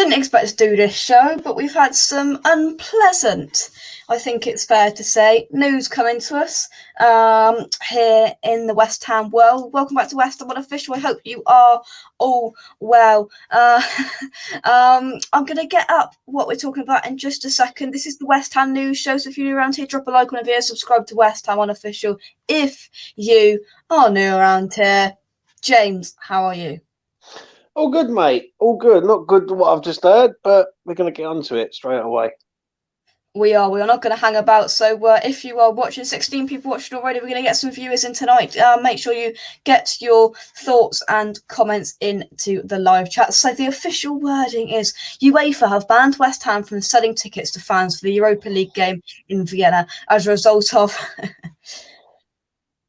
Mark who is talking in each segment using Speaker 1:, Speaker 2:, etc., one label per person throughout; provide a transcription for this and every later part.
Speaker 1: didn't expect to do this show, but we've had some unpleasant, I think it's fair to say, news coming to us here in the West Ham world. Welcome back to West Ham Unofficial. I hope you are all well. I'm going to get up what we're talking about in just a second. This is the West Ham News Show, so if you're new around here, drop a like on the video, subscribe to West Ham Unofficial if you are new around here. James, how are you?
Speaker 2: All good, mate. All good. Not good what I've just heard, but we're going to get onto it straight away.
Speaker 1: We are not going to hang about. So if you are watching, 16 people watching already, we're going to get some viewers in tonight. Make sure you get your thoughts and comments into the live chat. So the official wording is UEFA have banned West Ham from selling tickets to fans for the Europa League game in Vienna as a result of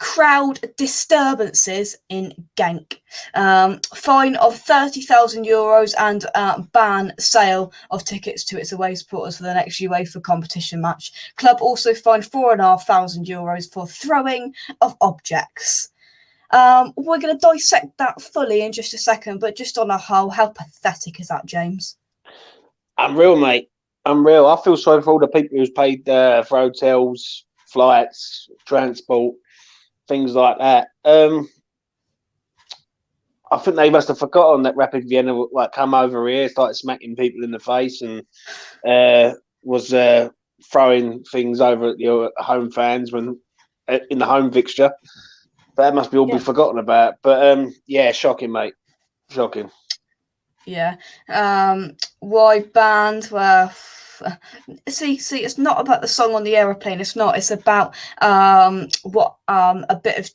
Speaker 1: crowd disturbances in Genk. Fine of €30,000 and ban sale of tickets to its away supporters for the next UEFA competition match. Club also fined €4,500 for throwing of objects. We're going to dissect that fully in just a second, but just on a whole, how pathetic is that, James?
Speaker 2: Unreal, mate. Unreal. I feel sorry for all the people who's paid for hotels, flights, transport, things like that. I think they must have forgotten that Rapid Vienna come over here, started smacking people in the face, and was throwing things over at your home fans when in the home fixture. That must be all be forgotten about. But yeah, shocking, mate. Shocking.
Speaker 1: Yeah. Why banned? Well, see, it's not about the song on the aeroplane. It's not. It's about a bit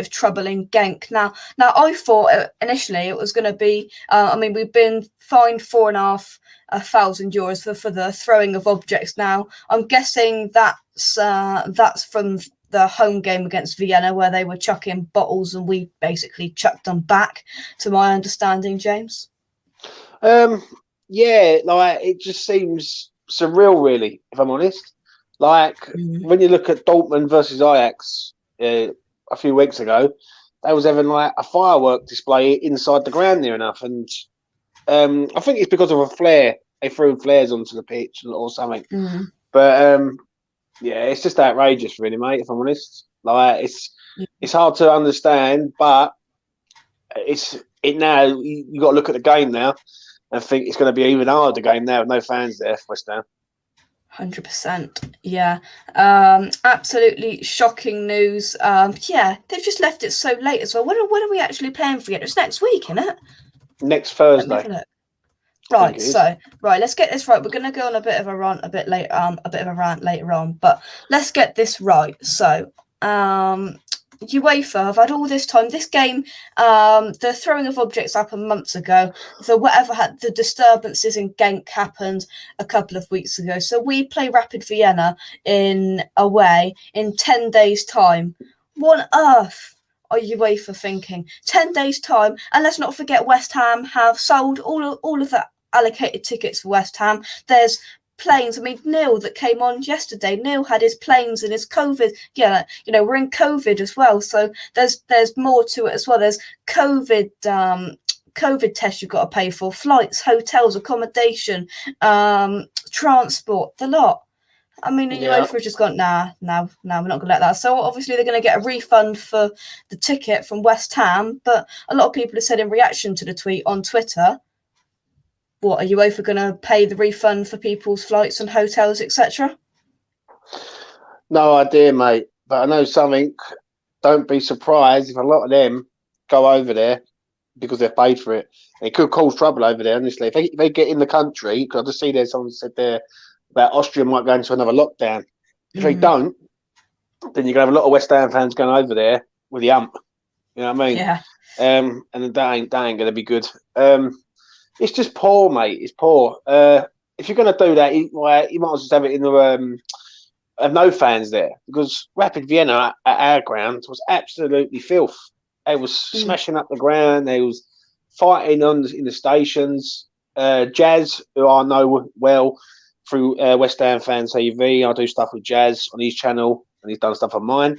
Speaker 1: of trouble in Genk. Now I thought initially it was going to be. We've been fined €4,500 for the throwing of objects. Now I'm guessing that's from the home game against Vienna, where they were chucking bottles and we basically chucked them back. To my understanding, James.
Speaker 2: Yeah, it just seems surreal, really, if I'm honest. When you look at Dortmund versus Ajax a few weeks ago, they was having a firework display inside the ground near enough, and I think it's because of a flare. They threw flares onto the pitch or something. But yeah, it's just outrageous, really, mate. If I'm honest, it's hard to understand, but now you got to look at the game now. I think it's going to be even harder game now with no fans there for West Ham.
Speaker 1: 100%. Yeah. Absolutely shocking news. Yeah, they've just left it so late as well. When are we actually playing for it? It's next week, isn't it?
Speaker 2: Next Thursday.
Speaker 1: Right, let's get this right. We're going to go on a bit of a rant later on, but let's get this right. So, UEFA have had all this time. This game, the throwing of objects happened months ago. The disturbances in Genk happened a couple of weeks ago. So we play Rapid Vienna away in 10 days' time. What on earth are UEFA thinking? 10 days' time, and let's not forget West Ham have sold all of the allocated tickets for West Ham. There's planes. Neil that came on yesterday, Neil had his planes and his COVID. Yeah, we're in COVID as well, so there's more to it as well. There's COVID tests you've got to pay for, flights, hotels, accommodation, transport, the lot. UEFA have just gone, nah, we're not going to let that. So obviously they're going to get a refund for the ticket from West Ham, but a lot of people have said in reaction to the tweet on Twitter, what, are UEFA going to pay the refund for people's flights and hotels, etc.?
Speaker 2: No idea, mate. But I know something. Don't be surprised if a lot of them go over there because they've paid for it. It could cause trouble over there, honestly. If they get in the country, because I just see there someone said there that Austria might go into another lockdown. If they don't, then you're going to have a lot of West Ham fans going over there with the ump. You know what I mean?
Speaker 1: Yeah.
Speaker 2: And that ain't going to be good. It's just poor, mate. It's poor. If you're going to do that, you might as well just have it in the have no fans there, because Rapid Vienna at our ground was absolutely filth. They was smashing up the ground. They was fighting in the stations. Jazz, who I know well through West Ham Fan TV, I do stuff with Jazz on his channel, and he's done stuff on mine.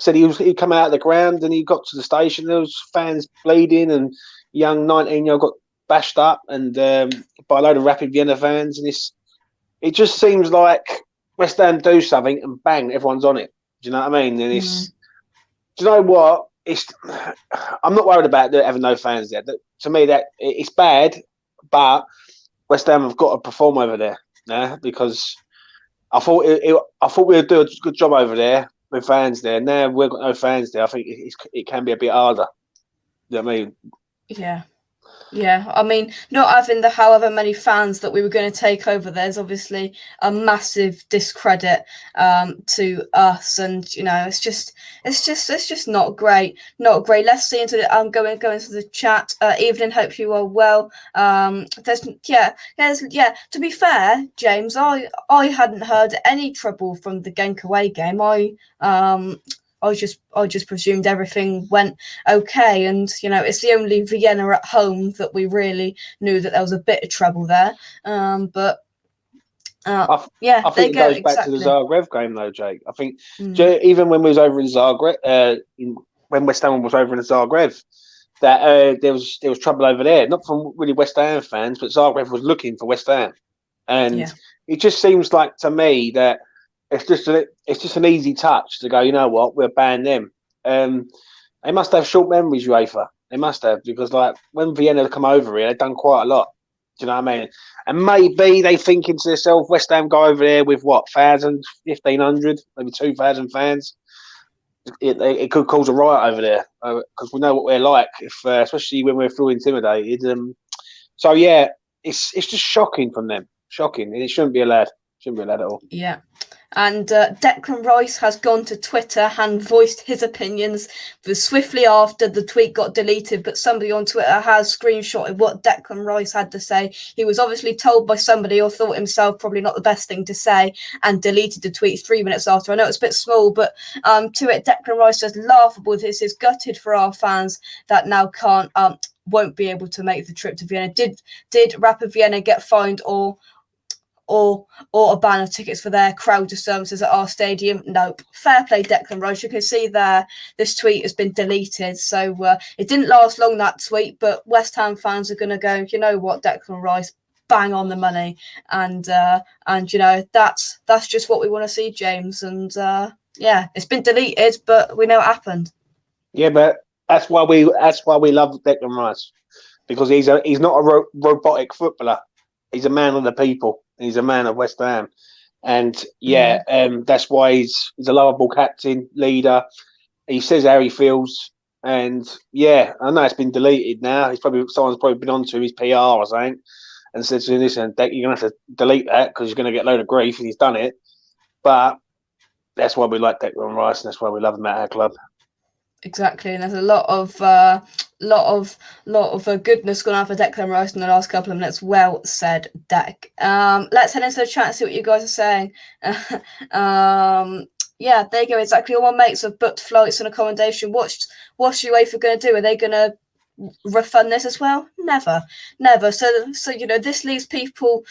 Speaker 2: Said he'd come out of the ground and he got to the station. There was fans bleeding, and young 19-year-old got bashed up and by a load of Rapid Vienna fans, and it just seems like West Ham do something and bang, everyone's on it. Do you know what I mean? And do you know what? I'm not worried about having no fans there. To me, that it's bad, but West Ham have got to perform over there, because I thought we would do a good job over there with fans there. Now we've got no fans there. I think it can be a bit harder. You know what I mean?
Speaker 1: Yeah. Yeah, I mean, not having the however many fans that we were going to take over, there's obviously a massive discredit to us, and it's just not great, not great. Let's see into the go into the chat. Evening, hope you are well. There's To be fair, James, I hadn't heard any trouble from the Genk away game. I just presumed everything went okay, and it's the only Vienna at home that we really knew that there was a bit of trouble there. But
Speaker 2: I
Speaker 1: there
Speaker 2: think
Speaker 1: you
Speaker 2: it
Speaker 1: go.
Speaker 2: goes back to the
Speaker 1: Exactly.
Speaker 2: Zagreb game, though, Jake. I think even when we was over in Zagreb, when West Ham was over in Zagreb, that there was trouble over there, not from really West Ham fans, but Zagreb was looking for West Ham, and it just seems like to me that it's just an easy touch to go. You know what? We'll ban them. They must have short memories, UEFA. They must have, because like when Vienna come over here, they've done quite a lot. Do you know what I mean? And maybe they thinking to themselves, West Ham go over there with what, 1,000, 1,500, maybe 2,000 fans. It could cause a riot over there, because we know what we're like, especially when we're feel intimidated. So yeah, it's just shocking from them, shocking, and it shouldn't be allowed. Shouldn't be allowed at all.
Speaker 1: Yeah. And Declan Rice has gone to Twitter and voiced his opinions swiftly after the tweet got deleted, but somebody on Twitter has screenshotted what Declan Rice had to say. He was obviously told by somebody, or thought himself probably not the best thing to say, and deleted the tweet 3 minutes after. I know it's a bit small, but to it, Declan Rice says, laughable. This is gutted for our fans that now won't be able to make the trip to Vienna. Did Rapid Vienna get fined or a ban of tickets for their crowd disturbances at our stadium? Nope. Fair play, Declan Rice. You can see there this tweet has been deleted, so it didn't last long, that tweet, but West Ham fans are going to go, you know what, Declan Rice, bang on the money, and that's just what we want to see, James. And it's been deleted, but we know what happened.
Speaker 2: Yeah, but that's why we love Declan Rice, because he's not a robotic footballer. He's a man of the people. He's a man of West Ham, and that's why he's a lovable captain, leader. He says how he feels, and I know it's been deleted now. Someone's probably been onto his PR or something and said to him, "Listen, Deck, you're gonna have to delete that because you're gonna get a load of grief." And he's done it, but that's why we like Declan Rice, and that's why we love him at our club.
Speaker 1: Exactly, and there's a lot of goodness gone on for Declan Rice in the last couple of minutes. Well said, Deck. Let's head into the chat and see what you guys are saying. There you go. Exactly. All my mates have booked flights and accommodation. What's UEFA going to do? Are they going to refund this as well? Never. So this leaves people,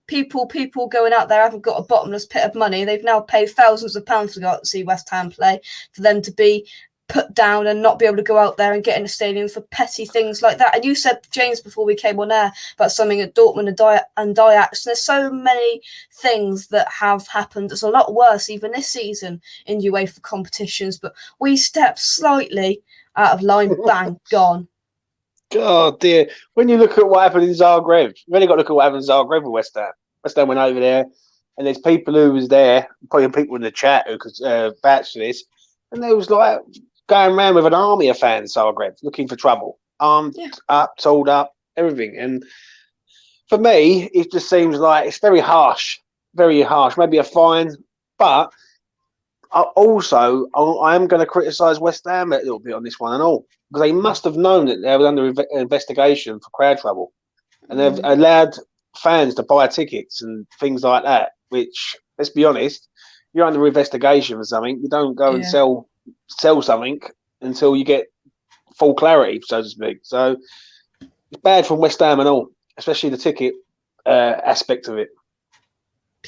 Speaker 1: people going out there haven't got a bottomless pit of money. They've now paid thousands of pounds to go out to see West Ham play, for them to be put down and not be able to go out there and get in the stadium for petty things like that. And you said, James, before we came on air about something at Dortmund and Ajax. There's so many things that have happened. It's a lot worse even this season in UEFA competitions, but we stepped slightly out of line. Bang, gone.
Speaker 2: Oh dear! When you look at what happened in Zagreb, you've only got to look at what happened in Zagreb with West Ham. West Ham went over there, and there's people who was there, probably people in the chat who could vouch for this, and they was like going around with an army of fans, Zagreb, looking for trouble, armed up, tooled up, everything. And for me, it just seems like it's very harsh, maybe a fine, but I am going to criticise West Ham a little bit on this one and all, because they must have known that they were under investigation for crowd trouble, and they've allowed fans to buy tickets and things like that, which, let's be honest, you're under investigation for something. You don't go and sell something until you get full clarity, so to speak. So it's bad from West Ham and all, especially the ticket aspect of it.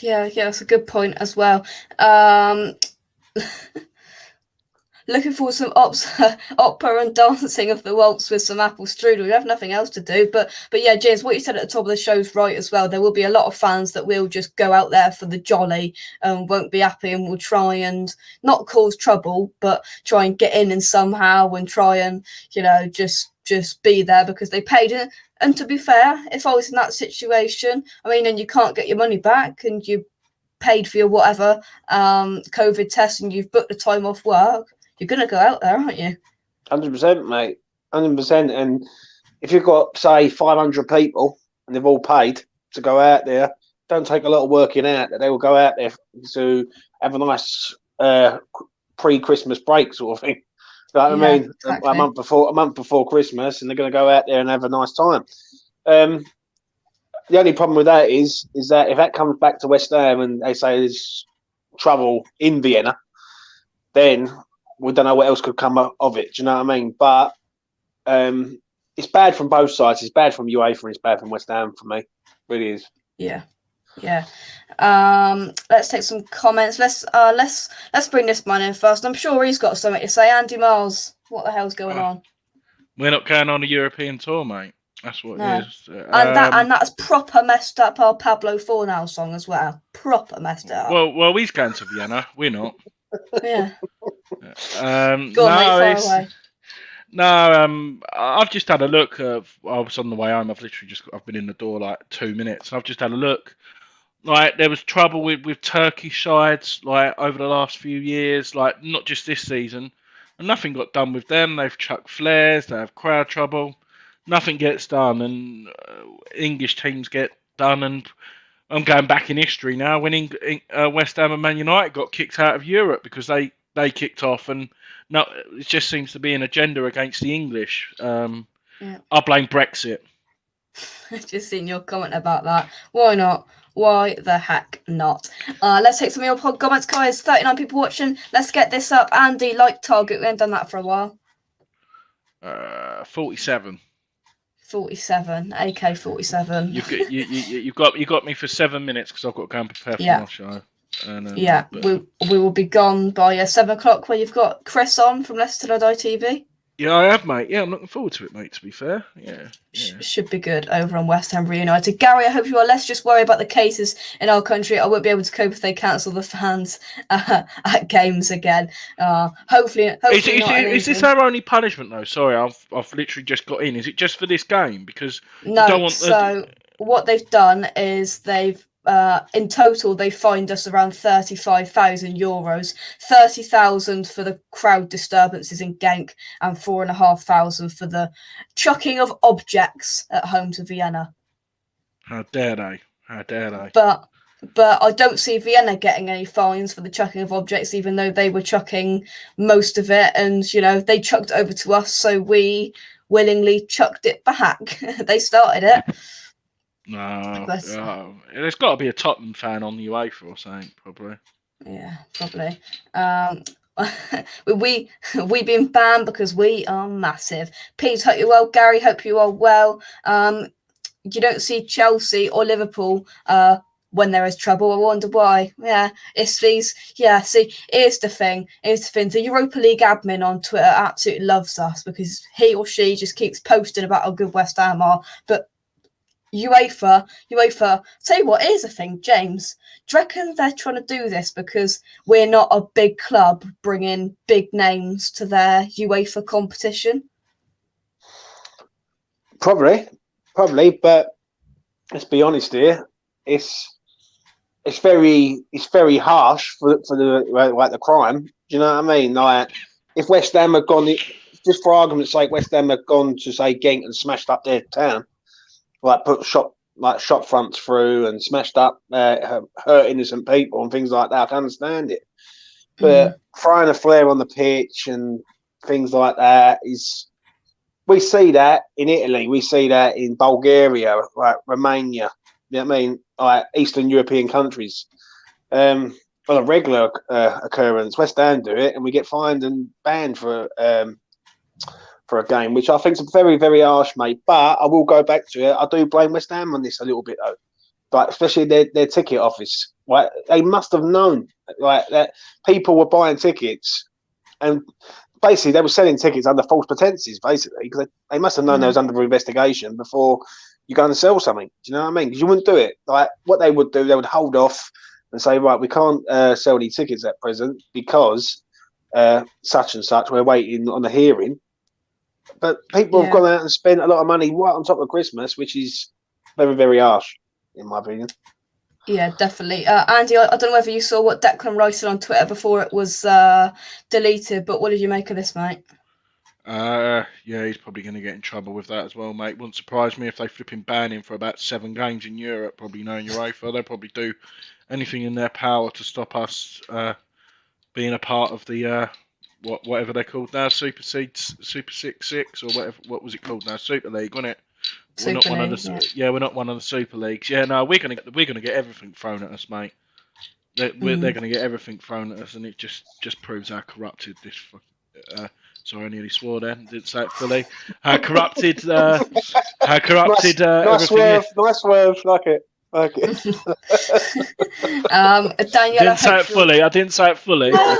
Speaker 1: Yeah, that's a good point as well. looking for some opera and dancing of the waltz with some apple strudel. You have nothing else to do. But yeah, James, what you said at the top of the show is right as well. There will be a lot of fans that will just go out there for the jolly and won't be happy and will try and not cause trouble, but try and get in somehow and try and, just be there because they paid it. And to be fair, if I was in that situation, and you can't get your money back and you paid for your whatever COVID test and you've booked the time off work, you're going to go out there, aren't you?
Speaker 2: 100%, mate. 100%. And if you've got, say, 500 people and they've all paid to go out there, don't take a lot of working out that they will go out there to have a nice pre-Christmas break sort of thing. What I mean? Exactly. A month before Christmas, and they're going to go out there and have a nice time. The only problem with that is that if that comes back to West Ham and they say there's trouble in Vienna, then we don't know what else could come of it. Do you know what I mean? But it's bad from both sides. It's bad from UEFA and it's bad from West Ham for me. It really is.
Speaker 1: Yeah. Let's take some comments. Let's bring this man in first. I'm sure he's got something to say. Andy Miles, what the hell's going on?
Speaker 3: We're not going on a European tour, mate. That's what it is.
Speaker 1: And that's proper messed up our Pablo Fornal song as well. Proper messed it up.
Speaker 3: Well, he's going to Vienna. We're not.
Speaker 1: Yeah.
Speaker 3: Go on, mate, far away. No, I've just had a look. I was on the way home. I've been in the door like 2 minutes. I've just had a look. Like, there was trouble with Turkish sides like over the last few years. Like, not just this season, and nothing got done with them. They've chucked flares. They have crowd trouble. Nothing gets done, and English teams get done. And I'm going back in history now when West Ham and Man United got kicked out of Europe because they kicked off, and no, it just seems to be an agenda against the English. I blame Brexit.
Speaker 1: I've just seen your comment about that. Why not? Why the heck not? Let's take some of your comments, guys. 39 people watching. Let's get this up. Andy, like target. We haven't done that for a while.
Speaker 3: 47.
Speaker 1: 47. AK 47.
Speaker 3: You got me for 7 minutes because I've got to go and prepare for my show. And,
Speaker 1: we will be gone by 7 o'clock where you've got Chris on from Leicester Till I Die TV.
Speaker 3: Yeah, I have, mate. Yeah, I'm looking forward to it, mate, to be fair. Yeah.
Speaker 1: Should be good over on West Ham Reunited. Gary, I hope you are. Let's just worry about the cases in our country. I won't be able to cope if they cancel the fans at games again. Hopefully
Speaker 3: is this our only punishment, though? Sorry, I've literally just got in. Is it just for this game? Because
Speaker 1: what they've done is they've in total, they fined us around €35,000, 30,000 for the crowd disturbances in Genk, and 4,500 for the chucking of objects at home to Vienna.
Speaker 3: How dare they?
Speaker 1: But I don't see Vienna getting any fines for the chucking of objects, even though they were chucking most of it, and they chucked it over to us, so we willingly chucked it back. They started it.
Speaker 3: No, there's got to be a Tottenham fan on the Uefa or something, probably.
Speaker 1: Yeah, probably. We've been banned because we are massive. Pete, hope you're well. Gary, hope you are well. You don't see Chelsea or Liverpool when there is trouble. I wonder why. Yeah, it's these. Yeah, see, here's the thing. The Europa League admin on Twitter absolutely loves us because he or she just keeps posting about how good West Ham are, but UEFA, tell you what, here's the thing, James. Do you reckon they're trying to do this because we're not a big club bringing big names to their UEFA competition?
Speaker 2: Probably, but let's be honest here. It's very harsh for the crime. Do you know what I mean? Like, if West Ham had gone, just for argument's sake, West Ham had gone to say Genk and smashed up their town. Like put shop fronts through and smashed up, hurt innocent people and things like that. I can understand it, but throwing a flare on the pitch and things like that is. We see that in Italy. We see that in Bulgaria, like Romania. You know what I mean? Like Eastern European countries. A regular occurrence. West Ham do it, and we get fined and banned for a game, which I think is very, very harsh, mate. But I will go back to it. I do blame West Ham on this a little bit, though. Like, especially their ticket office. Like, they must have known like that people were buying tickets and basically they were selling tickets under false pretenses, basically, because they must have known they was under investigation before you go and sell something. Do you know what I mean? Because you wouldn't do it. Like what they would do, they would hold off and say, right, we can't sell any tickets at present because such and such, we're waiting on the hearing. But people have gone out and spent a lot of money right on top of Christmas, which is very, very harsh, in my opinion.
Speaker 1: Yeah, definitely. Andy, I don't know whether you saw what Declan Rice said on Twitter before it was deleted, but what did you make of this, mate?
Speaker 3: Yeah, he's probably going to get in trouble with that as well, mate. Wouldn't surprise me if they flipping ban him for about 7 games in Europe. Probably knowing Uefa, they'll probably do anything in their power to stop us being a part of the whatever they're called now, Super 6 or whatever. What was it called now? Super League, wasn't it? We're not one of the we're not one of the Super Leagues. Yeah, no, we're gonna get everything thrown at us, mate. They're gonna get everything thrown at us, and it just proves how corrupted this. Sorry, I nearly swore then. Didn't say it fully. How corrupted
Speaker 2: nice swerve, like it. Okay.
Speaker 1: Danielle,
Speaker 3: didn't say it fully. I didn't say it fully.
Speaker 1: No,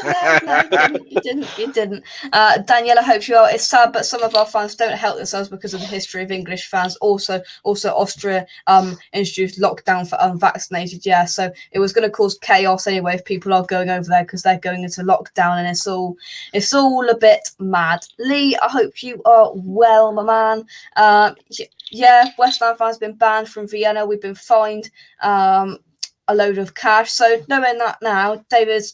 Speaker 1: you didn't. Danielle, I hope you are. It's sad, but some of our fans don't help themselves because of the history of English fans. Also, Austria introduced lockdown for unvaccinated. Yeah, so it was going to cause chaos anyway if people are going over there because they're going into lockdown, and it's all a bit mad. Lee, I hope you are well, my man. Yeah, West Ham fans have been banned from Vienna. We've been fined a load of cash. So knowing that now, David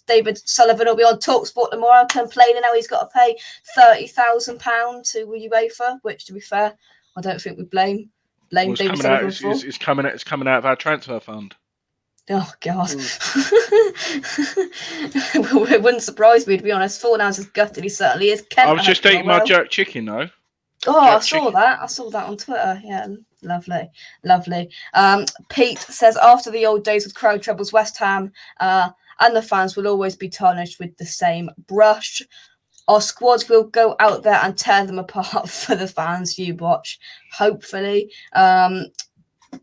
Speaker 1: Sullivan will be on TalkSport tomorrow complaining how he's got to pay £30,000 to Uefa, which, to be fair, I don't think we blame David Sullivan for.
Speaker 3: It's coming out of our transfer fund.
Speaker 1: Oh, God. It wouldn't surprise me, to be honest. 4 now is gutted. He certainly is.
Speaker 3: I was just eating my jerk chicken, though.
Speaker 1: Oh, I saw that on Twitter. Yeah, lovely. Pete says, after the old days with crowd troubles, West Ham and the fans will always be tarnished with the same brush. Our squads will go out there and tear them apart for the fans you watch, hopefully.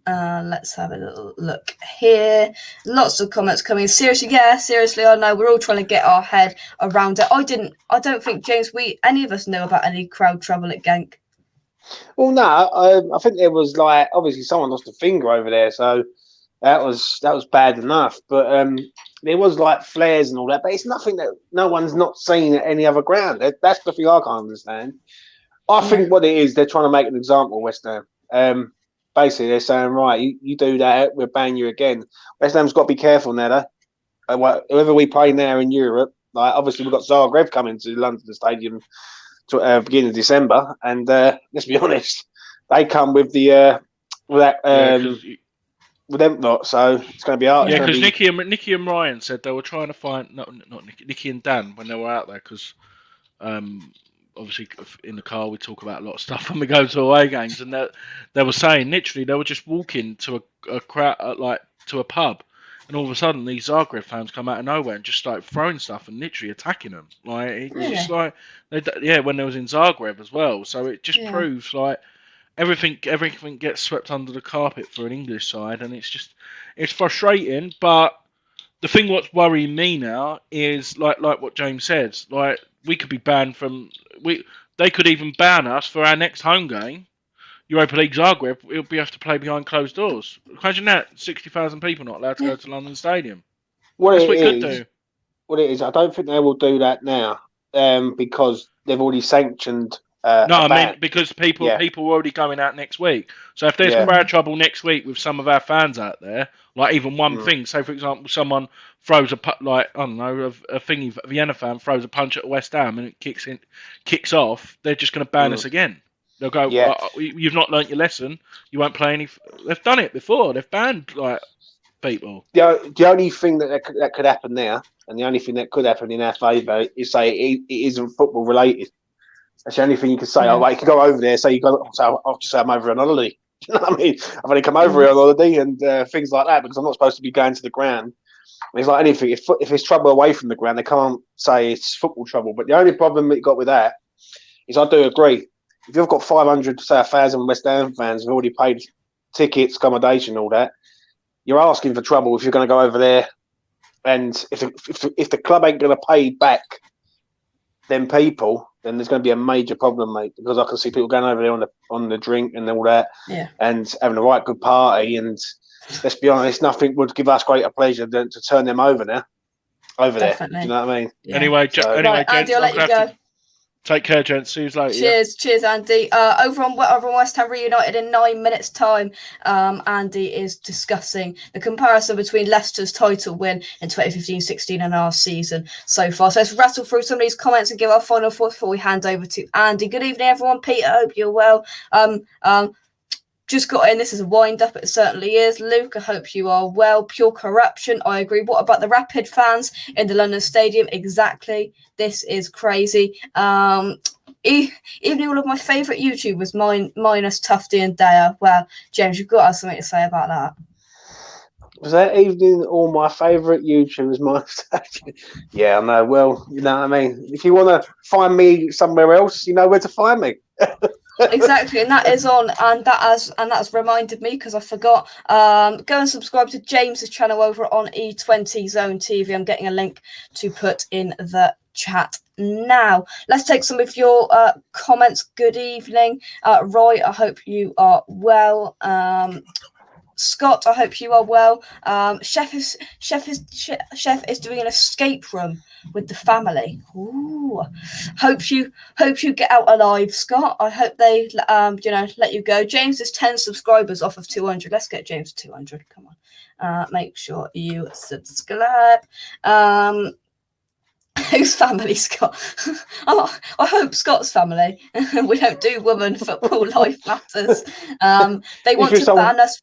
Speaker 1: Let's have a little look here. Lots of comments coming. Seriously, I know we're all trying to get our head around it. I don't think, James, any of us know about any crowd trouble at Genk.
Speaker 2: Well, no, I think there was obviously someone lost a finger over there, so that was bad enough. But there was flares and all that, but it's nothing that no one's not seen at any other ground. That's the thing I can't understand. I think what it is, they're trying to make an example of West Ham. Basically, they're saying, right, you do that, we'll ban you again. West Ham's got to be careful now, though. Whoever we play now in Europe, obviously we've got Zagreb coming to London Stadium to beginning of December, and let's be honest, they come with with them lot, so it's going to be hard.
Speaker 3: Yeah, because Nicky and Ryan said they were trying to find not Nicky and Dan when they were out there because. Obviously, in the car, we talk about a lot of stuff when we go to away games, and they were saying literally they were just walking to a crowd, to a pub, and all of a sudden these Zagreb fans come out of nowhere and just started throwing stuff and literally attacking them. Just when they was in Zagreb as well. So it just proves everything gets swept under the carpet for an English side, and it's frustrating. But the thing what's worrying me now is like what James said, we could be banned from. They could even ban us for our next home game, Europa League Zagreb. We'll have to play behind closed doors. Imagine that, 60,000 people not allowed to go to London Stadium. That's what it could do.
Speaker 2: What it is, I don't think they will do that now because they've already sanctioned.
Speaker 3: I mean because people are already going out next week. So if there's crowd trouble next week with some of our fans out there, even one thing, say for example, someone throws a Vienna fan throws a punch at West Ham and it kicks off, they're just going to ban us again. They'll go, you've not learnt your lesson. You won't play any. They've done it before. They've banned people.
Speaker 2: The only thing that could happen there, and the only thing that could happen in our favour is say it isn't football related. That's the only thing you can say. You can go over there, say I'll just say I'm over on holiday. You know what I mean? I've only come over here on holiday and things like that because I'm not supposed to be going to the ground. And it's like anything. If it's trouble away from the ground, they can't say it's football trouble. But the only problem that you got with that is I do agree. If you've got 500, say 1,000 West Ham fans who've already paid tickets, accommodation, all that, you're asking for trouble if you're going to go over there. And if the club ain't going to pay back them people, then there's going to be a major problem, mate. Because I can see people going over there on the drink and all that, and having a right good party. And let's be honest, nothing would give us greater pleasure than to turn them over there.
Speaker 1: Definitely.
Speaker 2: Do you know what I mean?
Speaker 3: Yeah. Anyway,
Speaker 1: right, Andy, I'll let you go.
Speaker 3: Take care, gents. See you later.
Speaker 1: Cheers, Andy. Over on West Ham Reunited in 9 minutes' time, Andy is discussing the comparison between Leicester's title win in 2015-16 and our season so far. So let's rattle through some of these comments and give our final thoughts before we hand over to Andy. Good evening, everyone. Peter, I hope you're well. Just got in. This is a wind-up. It certainly is. Luke, I hope you are well. Pure corruption. I agree. What about the Rapid fans in the London Stadium? Exactly. This is crazy. Even all of my favourite YouTubers, minus Tufty and Daya. Well, James, you've got to have something to say about that.
Speaker 2: Was that evening all my favourite YouTubers? Yeah, I know. Well, you know what I mean. If you want to find me somewhere else, you know where to find me.
Speaker 1: Exactly, and that is on, and that's reminded me because I forgot. Go and subscribe to James's channel over on E20 Zone TV. I'm getting a link to put in the chat now. Let's take some of your comments. Good evening, Roy. I hope you are well. Scott, I hope you are well. Chef is doing an escape room with the family. Ooh, hope you get out alive, Scott. I hope they let you go. James is 10 subscribers off of 200. Let's get James to 200. Come on. Make sure you subscribe. Whose family, Scott? I hope Scott's family. We don't do women football life matters. They want to ban us.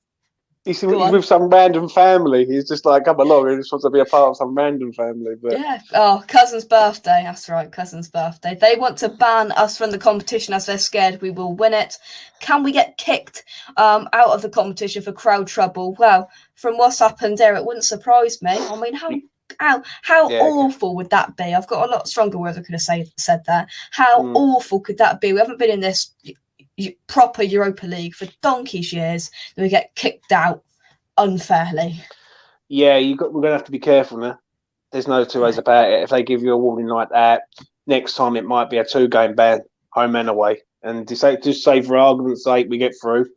Speaker 2: He's with some random family. He's just like, come along. He just wants to be a part of some random family. But
Speaker 1: yeah. Oh, cousin's birthday. That's right. Cousin's birthday. They want to ban us from the competition as they're scared we will win it. Can we get kicked out of the competition for crowd trouble? Well, from what's happened there, it wouldn't surprise me. I mean, how awful would that be? I've got a lot stronger words I could have said that. How awful could that be? We haven't been in this proper Europa League for donkey's years, then we get kicked out unfairly.
Speaker 2: Yeah, we're going to have to be careful now. There's no two ways about it. If they give you a warning like that, next time it might be a 2-game ban, home and away. And to say for argument's sake, we get through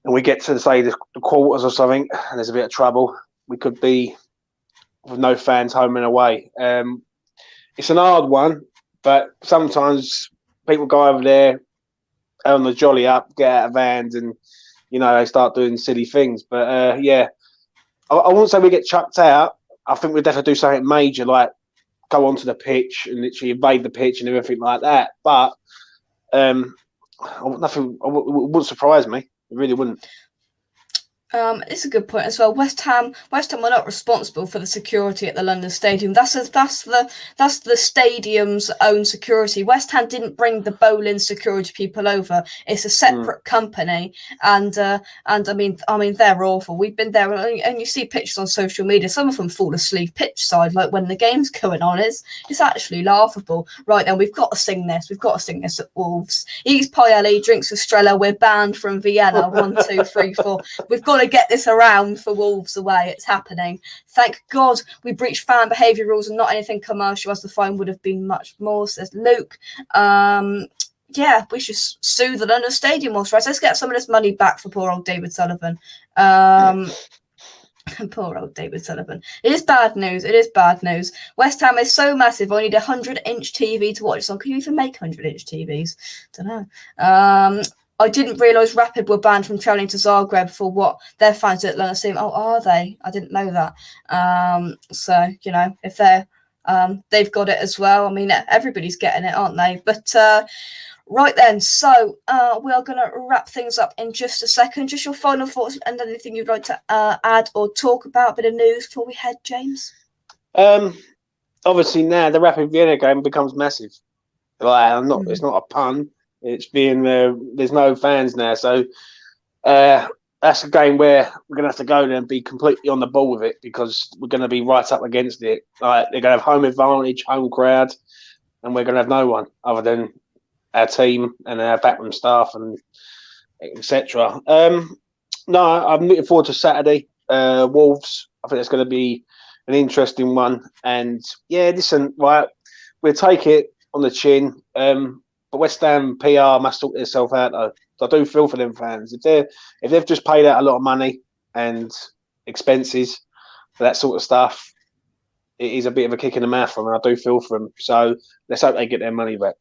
Speaker 2: and we get to, say, the quarters or something, and there's a bit of trouble, we could be with no fans home and away. It's an hard one, but sometimes people go over there on the jolly up, get out of vans, and they start doing silly things. But I won't say we get chucked out. I think we'd have to do something major, like go onto the pitch and literally invade the pitch and everything like that. But nothing wouldn't surprise me. It really wouldn't.
Speaker 1: It's a good point as well. West Ham were not responsible for the security at the London Stadium. That's the stadium's own security. West Ham didn't bring the Boleyn security people over. It's a separate company, and I mean they're awful. We've been there, and you see pictures on social media. Some of them fall asleep pitch side, like when the game's going on. It's actually laughable. Right then, we've got to sing this. We've got to sing this at Wolves. Eats paella, drinks Estrella. We're banned from Vienna. 1, 2, 3, 4. We've got to get this around for Wolves away. It's happening. Thank God we breached fan behaviour rules and not anything commercial, as the fine would have been much more, says Luke. We should sue the London Stadium authorities. Let's get some of this money back for poor old David Sullivan. Poor old David Sullivan. It is bad news. West Ham is so massive. I need a 100-inch TV to watch. So can you even make 100-inch TVs? Don't know. I didn't realise Rapid were banned from travelling to Zagreb for what their fans at London Stadium. Oh, are they? I didn't know that. If they're they've got it as well. I mean, everybody's getting it, aren't they? But right then, so we are going to wrap things up in just a second. Just your final thoughts and anything you'd like to add or talk about. A bit of news before we head, James.
Speaker 2: Obviously, now the Rapid Vienna game becomes massive. It's not a pun. It's being there's no fans now, so that's a game where we're going to have to go there and be completely on the ball with it, because we're going to be right up against it. Like, they're going to have home advantage, home crowd, and we're going to have no one other than our team and our backroom staff and etc. No, I'm looking forward to Saturday. Wolves. I think it's going to be an interesting one. And yeah, listen, right. we'll take it on the chin. But West Ham PR must sort itself out though. So I do feel for them fans. If they've just paid out a lot of money and expenses for that sort of stuff, it is a bit of a kick in the mouth for them. I do feel for them. So let's hope they get their money back.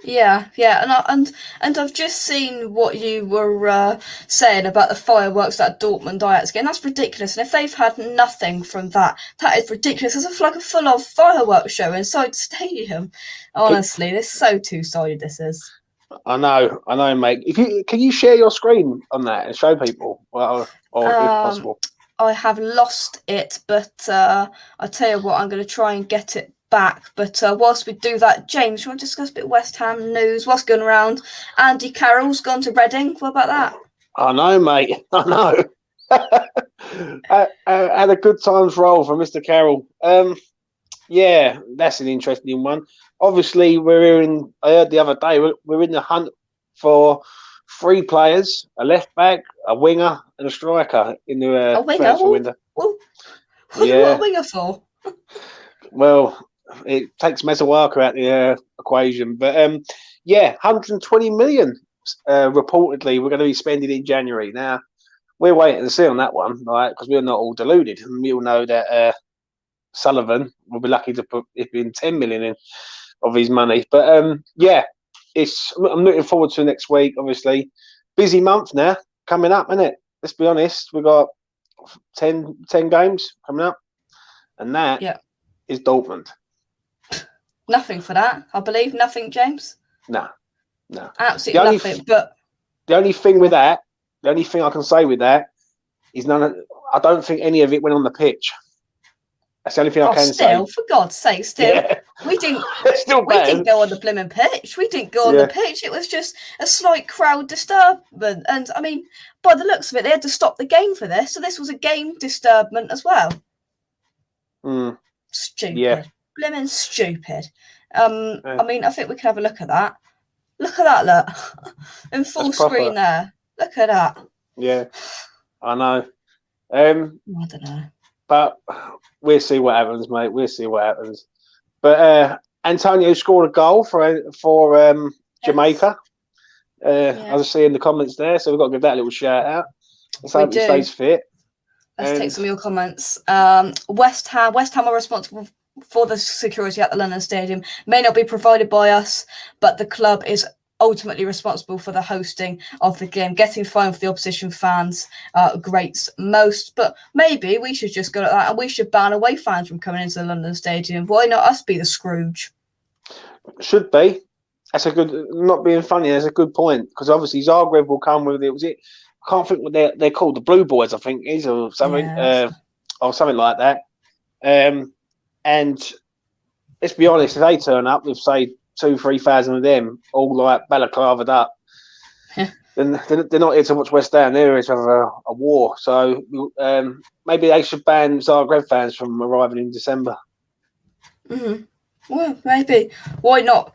Speaker 1: Yeah, and I've just seen what you were saying about the fireworks at Dortmund Ajax game. That's ridiculous. And if they've had nothing from that, that is ridiculous. It's like a full-on fireworks show inside the stadium. Honestly, this is so two-sided. This is.
Speaker 2: I know, mate. Can you share your screen on that and show people, or if possible?
Speaker 1: I have lost it, but I tell you what, I'm going to try and get it back. But whilst we do that, James, you want to discuss a bit of West Ham news? What's going around? Andy Carroll's gone to Reading. What about that?
Speaker 2: I know, mate. I know. Had a good times roll for Mr. Carroll. Yeah, that's an interesting one. Obviously, I heard the other day, we're in the hunt for 3 players, a left back, a winger, and a striker in the transfer window.
Speaker 1: What a winger for?
Speaker 2: Well, it takes Mezawaka out the equation. But 120 million reportedly we're going to be spending in January. Now, we're waiting to see on that one, right? Because we're not all deluded. And we all know that Sullivan will be lucky to put in 10 million in of his money. But I'm looking forward to next week. Obviously, busy month now coming up, isn't it? Let's be honest, we've got 10 games coming up, and that is Dortmund.
Speaker 1: Nothing for that, I believe. Nothing, James.
Speaker 2: No,
Speaker 1: absolutely nothing. But
Speaker 2: the only thing I can say with that is I don't think any of it went on the pitch. That's the only thing I can say.
Speaker 1: For God's sake, we didn't. We didn't go on the blimmin' pitch. We didn't go on the pitch. It was just a slight crowd disturbance, and I mean, by the looks of it, they had to stop the game for this. So this was a game disturbance as well. Stupid, blimmin' stupid. I mean, I think we can have a look at that. Look at that! Look in full screen there. Look at that.
Speaker 2: Yeah, I know.
Speaker 1: I don't know.
Speaker 2: But we'll see what happens, mate. We'll see what happens. But Antonio scored a goal for Jamaica. I was seeing the comments there, so we've got to give that a little shout out. Let's hope he stays fit.
Speaker 1: Let's take some of your comments. West Ham are responsible for the security at the London Stadium. May not be provided by us, but the club is ultimately responsible for the hosting of the game. Getting fined for the opposition fans grates most, but maybe we should just go at that and we should ban away fans from coming into the London Stadium. Why not us be the Scrooge?
Speaker 2: Should be. That's a good, not being funny, that's a good point, because obviously Zagreb will come with it. I can't think what they're called, the Blue Boys, I think is, or something, or something like that. And let's be honest, if they turn up with, say, 2,000-3,000 of them all like balaclavaed up, then they're not here to watch West Ham. They're here to have a war. So maybe they should ban Zagreb fans from arriving in December.
Speaker 1: Well, maybe. Why not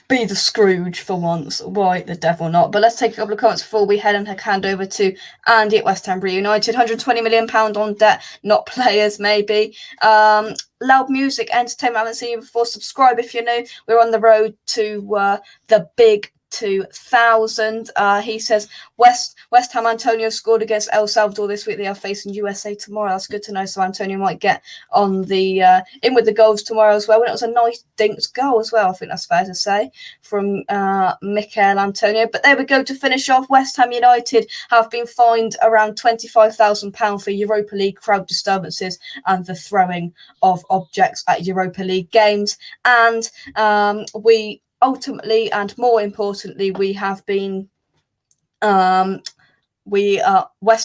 Speaker 1: be the Scrooge for once? Why the devil not? But let's take a couple of comments before we head and hand over to Andy at West Ham Reunited. £120 million on debt, not players, maybe. Loud music, entertainment. I haven't seen you before. Subscribe if you're new. We're on the road to the big 2,000. He says West Ham Antonio scored against El Salvador this week. They are facing USA tomorrow. That's good to know. So Antonio might get on the in with the goals tomorrow as well. And it was a nice dinked goal as well. I think that's fair to say from Mikel Antonio. But there we go to finish off. West Ham United have been fined around £25,000 for Europa League crowd disturbances and the throwing of objects at Europa League games. And we ultimately, and more importantly, we have been West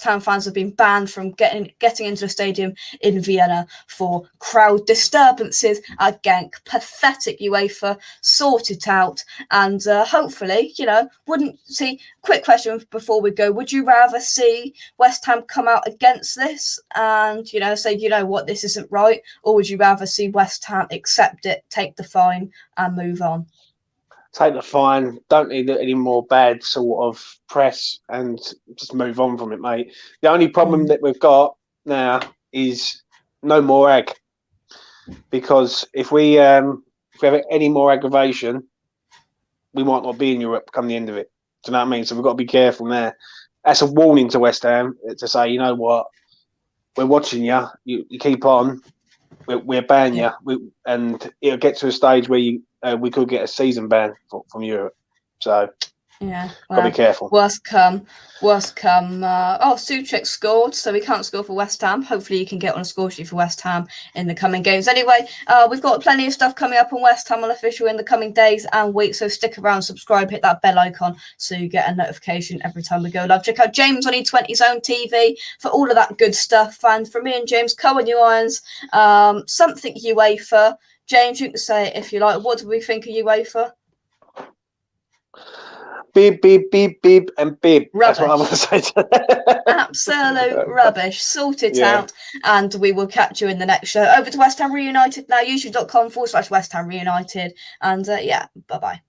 Speaker 1: Ham fans have been banned from getting into the stadium in Vienna for crowd disturbances at Genk. Pathetic. UEFA, sort it out, and hopefully, quick question before we go, would you rather see West Ham come out against this and say, what, this isn't right, or would you rather see West Ham accept it, take the fine and move on?
Speaker 2: Take the fine, don't need any more bad sort of press, and just move on from it, mate. The only problem that we've got now is no more egg. because if we have any more aggravation, we might not be in Europe come the end of it. Do you know what I mean? So we've got to be careful there. That's a warning to West Ham to say, you know what, we're watching you. You keep on. We're banning you, and it'll get to a stage where we could get a season ban from Europe. So
Speaker 1: yeah,
Speaker 2: gotta be careful.
Speaker 1: Worst come. Suchek scored, so we can't score for West Ham. Hopefully, you can get on a score sheet for West Ham in the coming games. Anyway, we've got plenty of stuff coming up on West Ham Unofficial in the coming days and weeks. So stick around, subscribe, hit that bell icon so you get a notification every time we go live. Check out James on E20's own TV for all of that good stuff. And for me and James, Cohen New Irons, something UEFA. James, you can say it if you like. What do we think of UEFA?
Speaker 2: Beep, beep, beep, beep, and beep.
Speaker 1: Rubbish.
Speaker 2: That's what I want to say to that.
Speaker 1: Absolute rubbish. Sort it out, and we will catch you in the next show. Over to West Ham Reunited now, youtube.com/West Ham Reunited. And bye-bye.